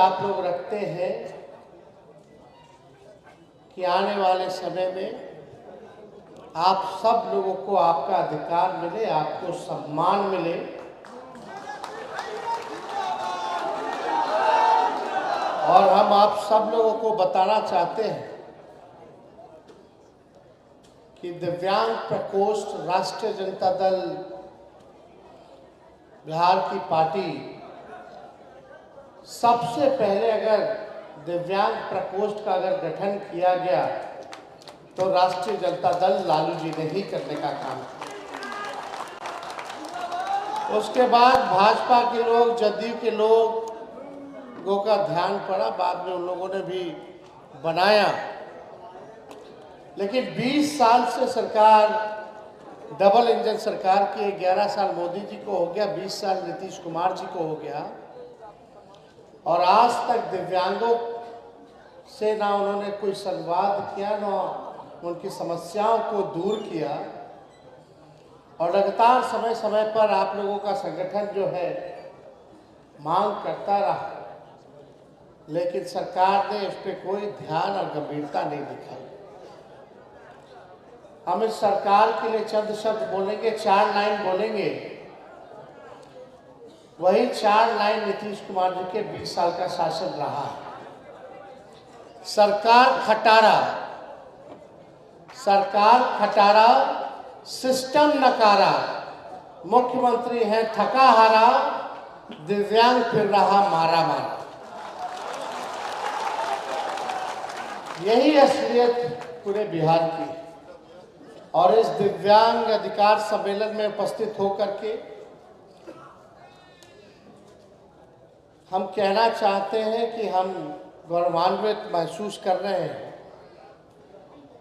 आप लोग रखते हैं कि आने वाले समय में आप सब लोगों को आपका अधिकार मिले, आपको सम्मान मिले, और हम आप सब लोगों को बताना चाहते हैं कि दिव्यांग प्रकोष्ठ राष्ट्रीय जनता दल बिहार की पार्टी सबसे पहले अगर दिव्यांग प्रकोष्ठ का अगर गठन किया गया तो राष्ट्रीय जनता दल लालू जी ने ही करने का काम किया। उसके बाद भाजपा के लोग, जदयू के लोगों का ध्यान पड़ा, बाद में उन लोगों ने भी बनाया। लेकिन 20 साल से सरकार, डबल इंजन सरकार की, 11 साल मोदी जी को हो गया, 20 साल नीतीश कुमार जी को हो गया, और आज तक दिव्यांगों से ना उन्होंने कोई संवाद किया, ना उनकी समस्याओं को दूर किया। और लगातार समय समय पर आप लोगों का संगठन जो है मांग करता रहा, लेकिन सरकार ने इस पर कोई ध्यान और गंभीरता नहीं दिखाई। हम इस सरकार के लिए चंद शब्द बोलेंगे, 4 लाइन बोलेंगे। वही 4 लाइन नीतीश कुमार जी के 20 साल का शासन रहा है। सरकार खटारा, सरकार खटारा, सिस्टम नकारा, मुख्यमंत्री है थका हारा, दिव्यांग फिर रहा मारा मारा। यही असलियत पूरे बिहार की। और इस दिव्यांग अधिकार सम्मेलन में उपस्थित होकर के हम कहना चाहते हैं कि हम गौरवान्वित महसूस कर रहे हैं।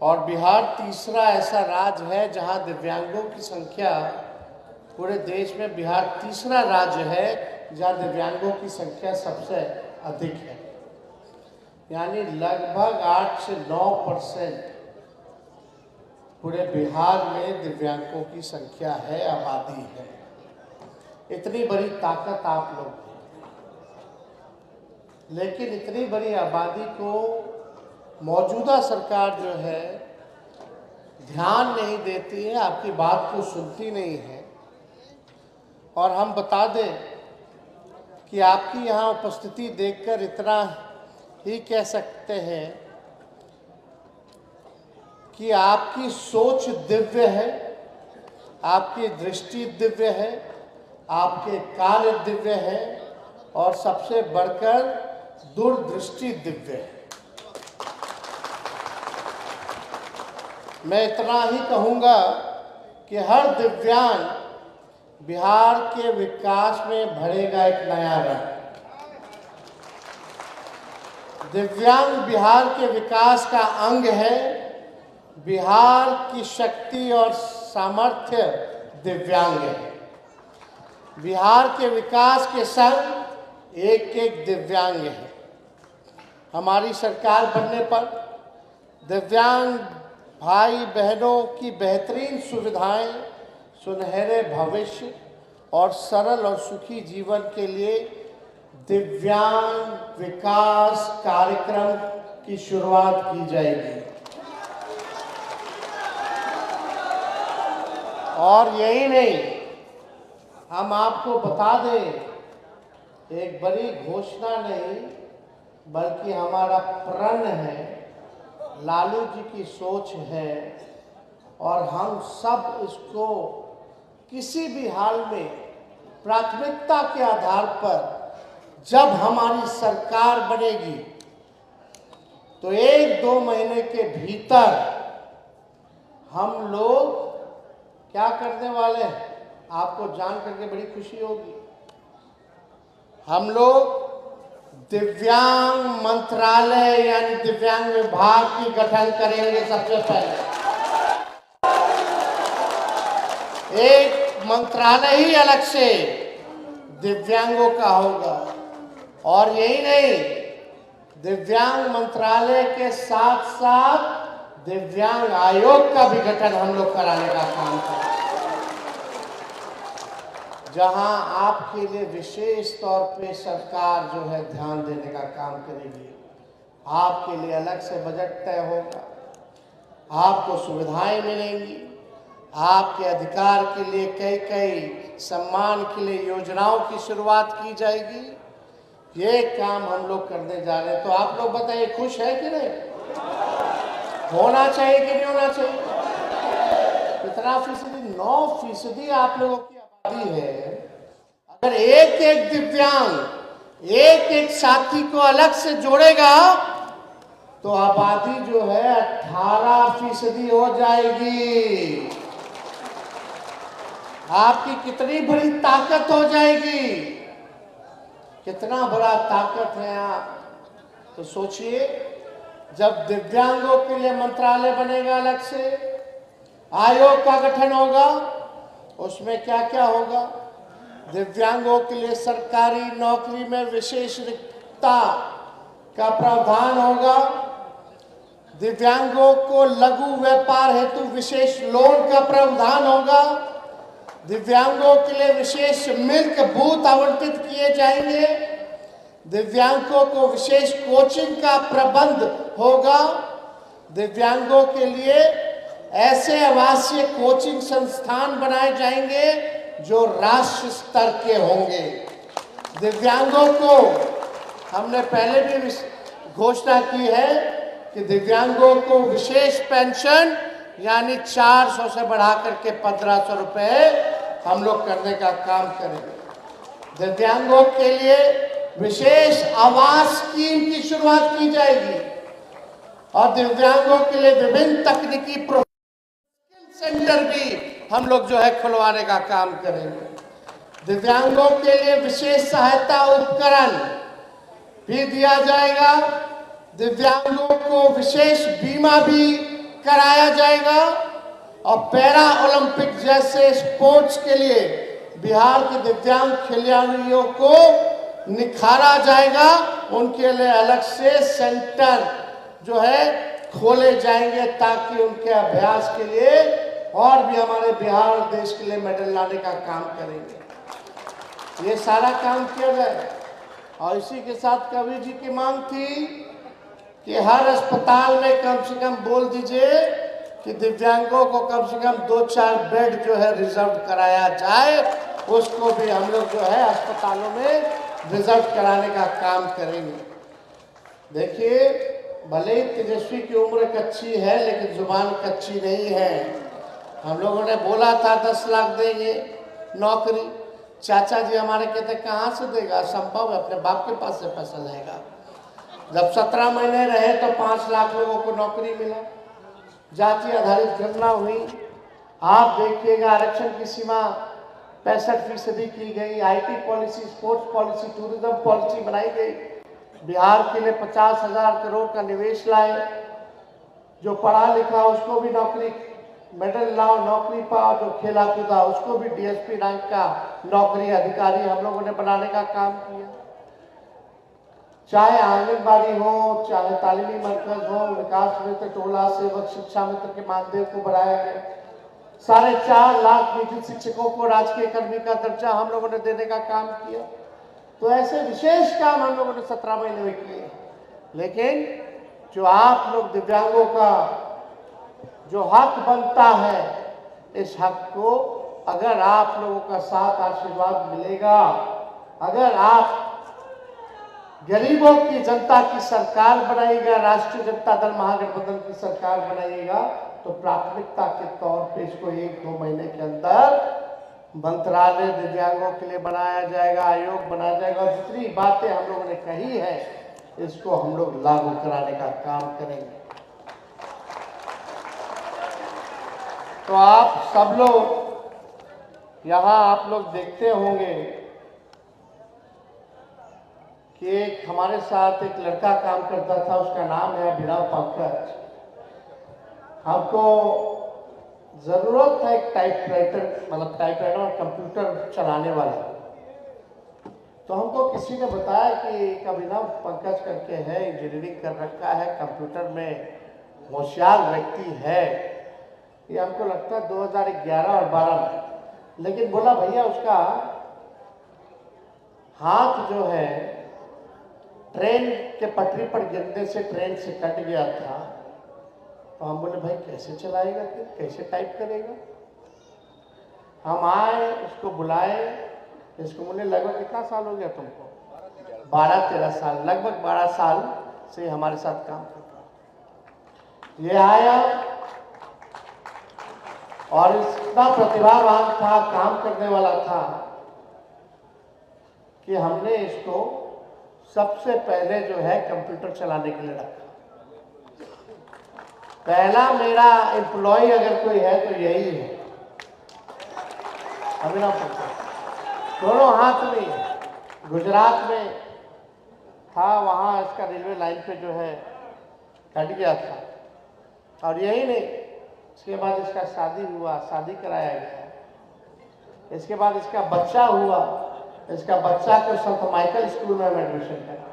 और बिहार तीसरा ऐसा राज्य है जहां दिव्यांगों की संख्या, पूरे देश में बिहार तीसरा राज्य है जहां दिव्यांगों की संख्या सबसे अधिक है। यानी लगभग 8 से 9% पूरे बिहार में दिव्यांगों की संख्या है, आबादी है। इतनी बड़ी ताकत आप लोग हैं, लेकिन इतनी बड़ी आबादी को मौजूदा सरकार जो है ध्यान नहीं देती है, आपकी बात को सुनती नहीं है। और हम बता दें कि आपकी यहाँ उपस्थिति देखकर इतना ही कह सकते हैं कि आपकी सोच दिव्य है, आपकी दृष्टि दिव्य है, आपके कार्य दिव्य है, और सबसे बढ़कर दूरदृष्टि दिव्य है। मैं इतना ही कहूँगा कि हर दिव्यांग बिहार के विकास में भरेगा एक नया रंग। दिव्यांग बिहार के विकास का अंग है। बिहार की शक्ति और सामर्थ्य दिव्यांग है। बिहार के विकास के संग एक एक दिव्यांग है। हमारी सरकार बनने पर दिव्यांग भाई बहनों की बेहतरीन सुविधाएं, सुनहरे भविष्य और सरल और सुखी जीवन के लिए दिव्यांग विकास कार्यक्रम की शुरुआत की जाएगी। और यही नहीं, हम आपको बता दें, एक बड़ी घोषणा नहीं बल्कि हमारा प्रण है, लालू जी की सोच है, और हम सब इसको किसी भी हाल में प्राथमिकता के आधार पर जब हमारी सरकार बनेगी तो 1-2 महीने के भीतर हम लोग क्या करने वाले हैं, आपको जान करके बड़ी खुशी होगी। हम लोग दिव्यांग मंत्रालय यानी दिव्यांग विभाग की गठन करेंगे। सबसे पहले एक मंत्रालय ही अलग से दिव्यांगों का होगा। और यही नहीं, दिव्यांग मंत्रालय के साथ साथ दिव्यांग आयोग का भी गठन हम लोग कराने का काम करें। जहां आपके लिए विशेष तौर पे सरकार जो है ध्यान देने का काम करेगी। आपके लिए अलग से बजट तय होगा, आपको सुविधाएं मिलेंगी, आपके अधिकार के लिए कई कई सम्मान के लिए योजनाओं की शुरुआत की जाएगी। ये काम हम लोग करने जा रहे हैं। तो आप लोग बताइए, खुश है कि नहीं? होना चाहिए कि नहीं होना चाहिए? कितना फीसदी? 9% आप लोगों की आबादी है। अगर एक एक दिव्यांग एक एक साथी को अलग से जोड़ेगा तो आबादी जो है 18% हो जाएगी। आपकी कितनी बड़ी ताकत हो जाएगी, कितना बड़ा ताकत है आप। तो सोचिए, जब दिव्यांगों के लिए मंत्रालय बनेगा, अलग से आयोग का गठन होगा, उसमें क्या क्या होगा? दिव्यांगों के लिए सरकारी नौकरी में विशेष रिक्तता का प्रावधान होगा। दिव्यांगों को लघु व्यापार हेतु विशेष लोन का प्रावधान होगा। दिव्यांगों के लिए विशेष मिल्क बूथ आवंटित किए जाएंगे। दिव्यांगों को विशेष कोचिंग का प्रबंध होगा। दिव्यांगों के लिए ऐसे आवासीय कोचिंग संस्थान बनाए जाएंगे जो राष्ट्र स्तर के होंगे। दिव्यांगों को हमने पहले भी घोषणा की है कि दिव्यांगों को विशेष पेंशन यानी 400 से बढ़ा करके 1500 रुपए हम लोग करने का काम करेंगे। दिव्यांगों के लिए विशेष आवास स्कीम की शुरुआत की जाएगी और दिव्यांगों के लिए विभिन्न तकनीकी सेंटर भी हम लोग जो है खुलवाने का काम करेंगे। दिव्यांगों के लिए विशेष सहायता उपकरण भी दिया जाएगा। दिव्यांगों को विशेष बीमा भी कराया जाएगा और पैरा ओलंपिक जैसे स्पोर्ट्स के लिए बिहार के दिव्यांग खिलाड़ियों को निखारा जाएगा। उनके लिए अलग से सेंटर जो है खोले जाएंगे ताकि उनके अभ्यास के लिए और भी हमारे बिहार और देश के लिए मेडल लाने का काम करेंगे। ये सारा काम किया जाए। और इसी के साथ कवि जी की मांग थी कि हर अस्पताल में कम से कम बोल दीजिए कि दिव्यांगों को कम से कम 2-4 बेड जो है रिजर्व कराया जाए। उसको भी हम लोग जो है अस्पतालों में रिजर्व कराने का काम करेंगे। देखिए, भले ही तेजस्वी की उम्र कच्ची है लेकिन जुबान कच्ची नहीं है। हम लोगों ने बोला था 10 लाख देंगे नौकरी। चाचा जी हमारे कहते कहाँ से देगा, संभव है, अपने बाप के पास से पैसा लेगा। जब 17 महीने रहे तो 5 लाख लोगों को नौकरी मिला। जाति आधारित गणना हुई। आप देखिएगा, आरक्षण की सीमा 65% की गई। IT policy, sports policy, tourism policy बनाई गई। बिहार के लिए 50,000 करोड़ का निवेश लाए। जो पढ़ा लिखा उसको भी नौकरी, मेडल लाओ, नौकरी पाओ। जो खेला कूदा उसको भी DSP रैंक का नौकरी अधिकारी हम लोगों ने बनाने का काम किया। चाहे आंगनबाड़ी हो, चाहे तालीमी मरकज हो, विकास मित्र, टोला सेवक, शिक्षा मित्र के मानदेय को बढ़ाया गया। 4.5 लाख निजी शिक्षकों को राजकीय कर्मी का दर्जा हम लोगों ने देने का काम किया। तो ऐसे विशेष काम हम लोगों ने 17 महीने में किए। लेकिन जो आप लोग दिव्यांगों का जो हक बनता है, इस हक को अगर आप लोगों का साथ आशीर्वाद मिलेगा, अगर आप गरीबों की जनता की सरकार बनाइएगा, राष्ट्रीय जनता दल महागठबंधन की सरकार बनाइएगा, तो प्राथमिकता के तौर पे इसको 1-2 महीने के अंदर मंत्रालय दिव्यांगों के लिए बनाया जाएगा, आयोग बनाया जाएगा। और जितनी बातें हम लोगों ने कही है इसको हम लोग लागू कराने का काम करेंगे। तो आप सब लोग यहाँ आप लोग देखते होंगे कि एक हमारे साथ एक लड़का काम करता था, उसका नाम है अभिनव पंकज। हमको जरूरत है एक टाइपराइटर, मतलब टाइपराइटर और कंप्यूटर चलाने वाला। तो हमको किसी ने बताया कि एक अभिनव पंकज करके है, इंजीनियरिंग कर रखा है, कंप्यूटर में होशियार व्यक्ति है। ये हमको लगता है 2011 और 12 में। लेकिन बोला भैया उसका हाथ जो है ट्रेन के पटरी पर गिरने से ट्रेन से कट गया था। तो हम बोले भाई कैसे चलाएगा, फिर कैसे टाइप करेगा। हम आए, उसको बुलाए, इसको बोले लगभग कितना साल हो गया तुमको? 12-13 साल, लगभग 12 साल से हमारे साथ काम करता है। ये आया और इतना प्रतिभावान था, काम करने वाला था कि हमने इसको सबसे पहले जो है कंप्यूटर चलाने के लिए रखा। पहला मेरा एम्प्लॉय अगर कोई है तो यही है, अभिनव पंकज। दोनों हाथ में गुजरात में था, वहाँ इसका रेलवे लाइन पे जो है कट गया था। और यही नहीं, इसके बाद इसका शादी हुआ, शादी कराया गया। इसके बाद इसका बच्चा हुआ, इसका बच्चा को संत माइकल स्कूल में एडमिशन करा।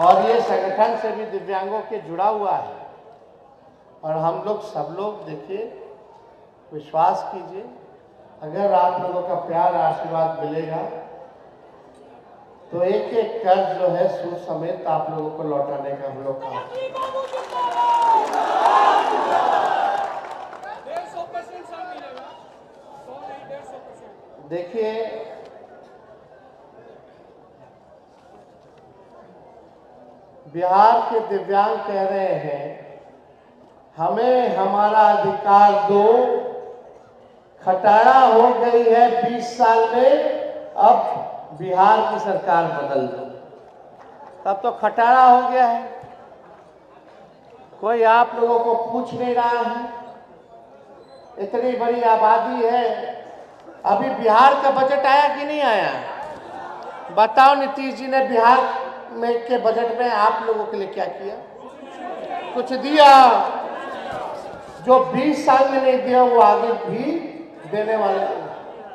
और ये संगठन से भी दिव्यांगों के जुड़ा हुआ है। और हम लोग सब लोग देखिए, विश्वास कीजिए, अगर आप लोगों का प्यार आशीर्वाद मिलेगा तो एक एक कर्ज जो है सूद समेत आप लोगों को लौटाने का हम लोग काम। देखिए, बिहार के दिव्यांग कह रहे हैं हमें हमारा अधिकार दो, खटारा हो गई है 20 साल में, अब बिहार की सरकार बदल दो। तब तो खटारा हो गया है, कोई आप लोगों को पूछ नहीं रहा है। इतनी बड़ी आबादी है, अभी बिहार का बजट आया कि नहीं आया? बताओ, नीतीश जी ने बिहार में के बजट में आप लोगों के लिए क्या किया? कुछ दिया? जो 20 साल में नहीं दिया वो आगे भी देने वाले।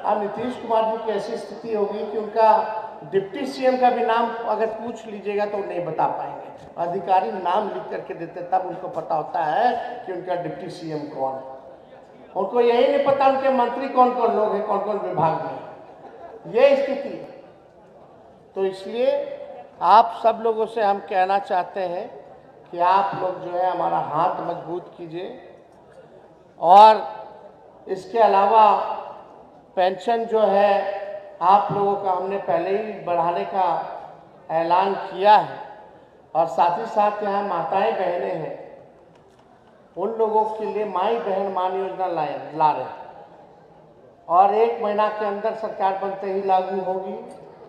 अब नीतीश कुमार जी की ऐसी स्थिति होगी कि उनका डिप्टी सीएम का भी नाम अगर पूछ लीजिएगा तो नहीं बता पाएंगे। अधिकारी नाम लिख करके देते तब उनको पता होता है कि उनका डिप्टी सीएम कौन है। उनको यही नहीं पता उनके मंत्री कौन कौन लोग हैं, कौन कौन विभाग में। ये स्थिति है। तो इसलिए आप सब लोगों से हम कहना चाहते हैं कि आप लोग जो है हमारा हाथ मजबूत कीजिए। और इसके अलावा पेंशन जो है आप लोगों का हमने पहले ही बढ़ाने का ऐलान किया है। और साथ ही साथ यहाँ माताएं बहनें हैं, उन लोगों के लिए माई बहन मान योजना ला रहे हैं। और 1 महीना के अंदर सरकार बनते ही लागू होगी।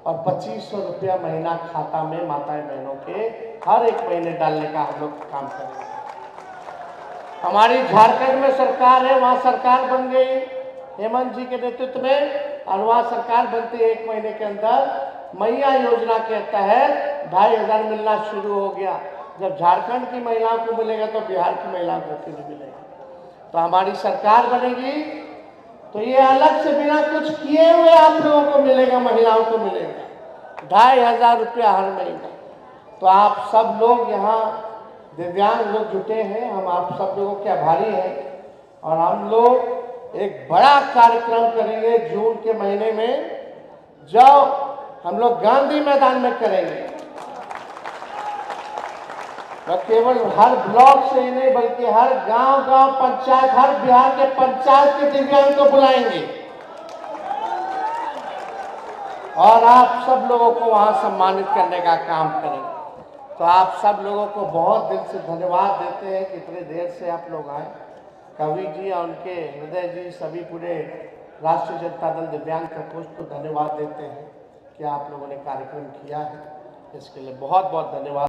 और 2500 रुपया महीना खाता में माताएं बहनों के हर 1 महीने डालने का हम लोग काम करेंगे। हमारी झारखंड में सरकार है, वहाँ सरकार बन गई हेमंत जी के नेतृत्व में। और वहाँ सरकार बनते 1 महीने के अंदर मैया योजना के तहत 2500 मिलना शुरू हो गया। जब झारखंड की महिलाओं को मिलेगा तो बिहार की महिलाओं को क्यों नहीं मिलेगा? तो हमारी सरकार बनेगी तो ये अलग से बिना कुछ किए हुए आप लोगों को मिलेगा, महिलाओं को मिलेगा 2500 रुपया हर महीना। तो आप सब लोग यहाँ दिव्यांग लोग जुटे हैं, हम आप सब लोगों के आभारी हैं। और हम लोग एक बड़ा कार्यक्रम करेंगे जून के महीने में, जो हम लोग गांधी मैदान में करेंगे। तो केवल हर ब्लॉक से ही नहीं बल्कि हर गांव-गांव, पंचायत, हर बिहार के पंचायत के दिव्यांग को बुलाएंगे और आप सब लोगों को वहां सम्मानित करने का काम करेंगे। तो आप सब लोगों को बहुत दिल से धन्यवाद देते हैं कि इतने देर से आप लोग आए। कवि जी और उनके हृदय जी, सभी पूरे राष्ट्रीय जनता दल दिव्यांग प्रकोष्ठ को धन्यवाद देते हैं कि आप लोगों ने कार्यक्रम किया है। इसके लिए बहुत बहुत धन्यवाद।